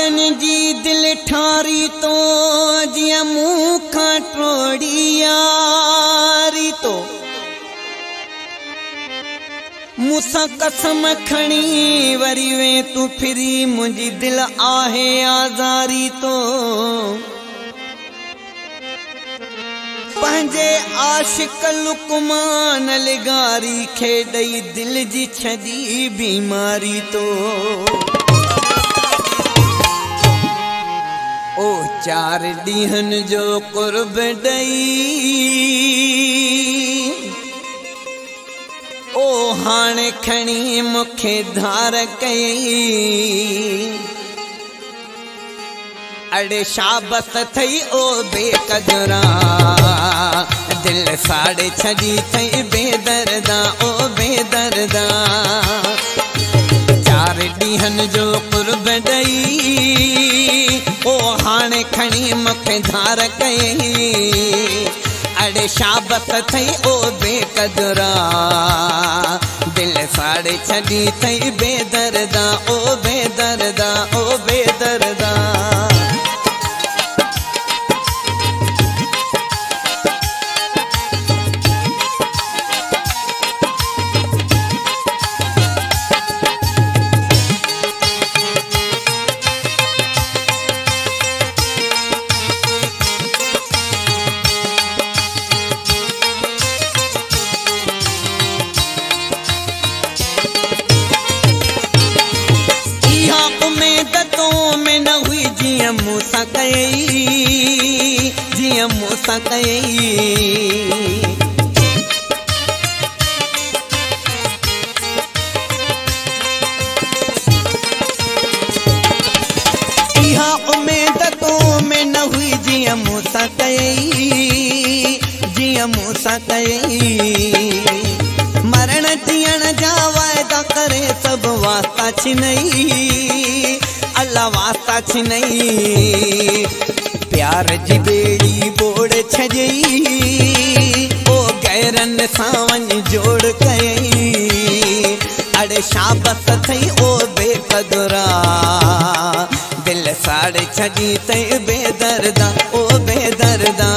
साड़न जी दिल ठारी तो जिया मुँह खा टोड़ी यारी तो मुसा कसम खणी वरी वे तू फिरी मुझी दिल आहे आज़ारी तो पंहिंजे आशिक लुकमान लिगारी खे ॾई दिल जी छॾी बीमारी तो ओ 4 ॾींहनि जो कुर्ब ॾई ओ हाणे खणी मूंखे धार कई अड़े शाबस थई ओ बेकदरा दिल साड़े छड़ी थई बेदर्दा ओ बेदर्दा 4 ॾींहनि जो कुर्ब ॾई ओ हाणे खणी मूंखे धार कई अड़े शाबस थई ओ बेकदरा दिल साड़े छड़ी थई बेदर्दा ओ बेदर्दा ओ बेदर्दा मूसा कई जिया मूसा कई इहा उम्मीद तो में न हुई जिया मूसा कई जिया मूसा कई मरण जियण जा वायदा करे सब वास्ता छिनई अल्लाह वास्ता छिनई प्यार जी बेड़ी बोड़ छजई ओ गैरन सावन जोड़ कई अड़े शाबस थई ओ बेकदरा दिल साड़े छड़ी थई बेदर्दा ओ बेदर्दा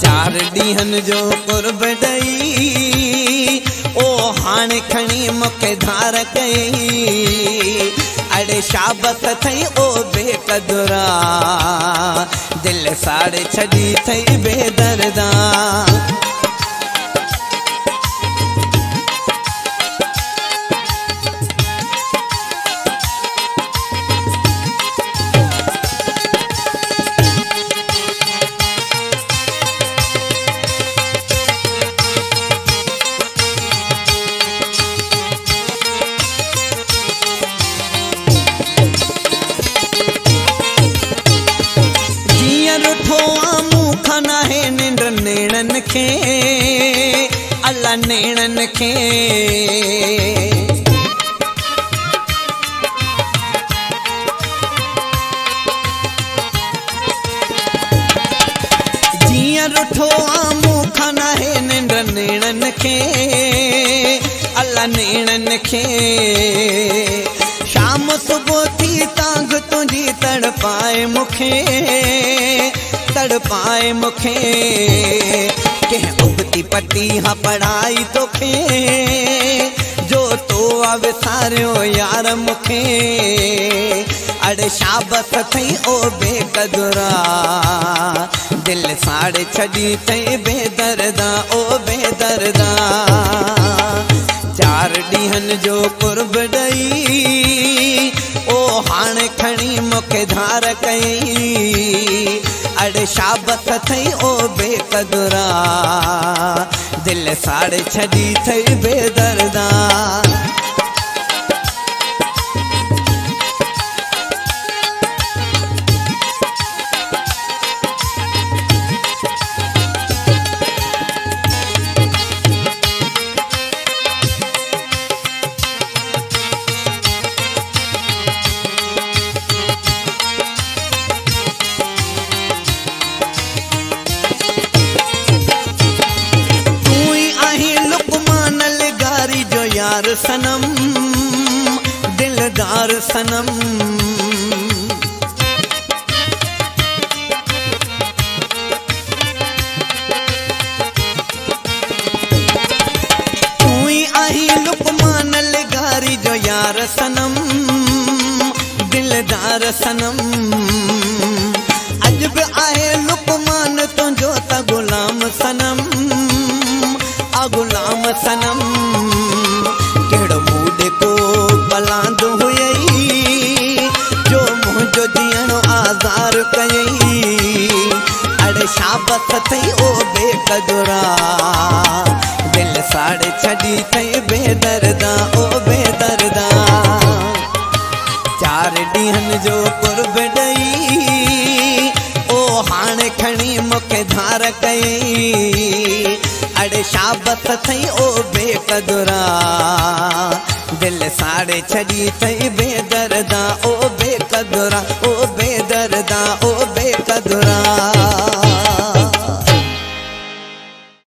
4 ॾींहनि जो कुर्ब ॾई ओ हाणे खणी मूंखे धार कई अड़े शाबस थई ओ बेकदरा दिल साड़े छड़ी थई बेदर्दा नेणन खे अल्लाह नेणन खे जिया रुठो आमू खाना है निंड नेणन खे अल्लाह नेणन खे शाम सुबह थी तांग तुझी तड़पाए मुखे तड़पाए मुखे के उगती पटी हाँ पढ़ाई तो खे जो तो विसारियो यार मुखे अड़े शाबस थई ओ बेकदरा दिल साड़े छड़ी थई बेदर्दा ओ बेदर्दा 4 ॾींहनि जो कुर्ब ॾई ओ हाणे खणी मूंखे धार कई अड़े शाबस थई ओ बेकदरा दिल साड़े छड़ी थई बेदर्दा यार सनम दिलदार सनम दिलदार सनम दिलदार सनम अजब आहे लुकमान तुझो त गुलाम सनम आ गुलाम सनम केड़ो मूड को बलांद हुई जो मुझो जियणो आज़ार कयई अड़े शाबत थई ओ बेकदुरा दिल साड़े छड़ी थई बेदर्दा ओ बेदर्दा चार ॾींहनि जो कुर्ब ॾई ओ हाणे खणी मूंखे धार कयई अड़े शाबत थई ओ बेकदुरा दिल साड़े छड़ी थई बेदर्दा ओ बेकदुरा ओ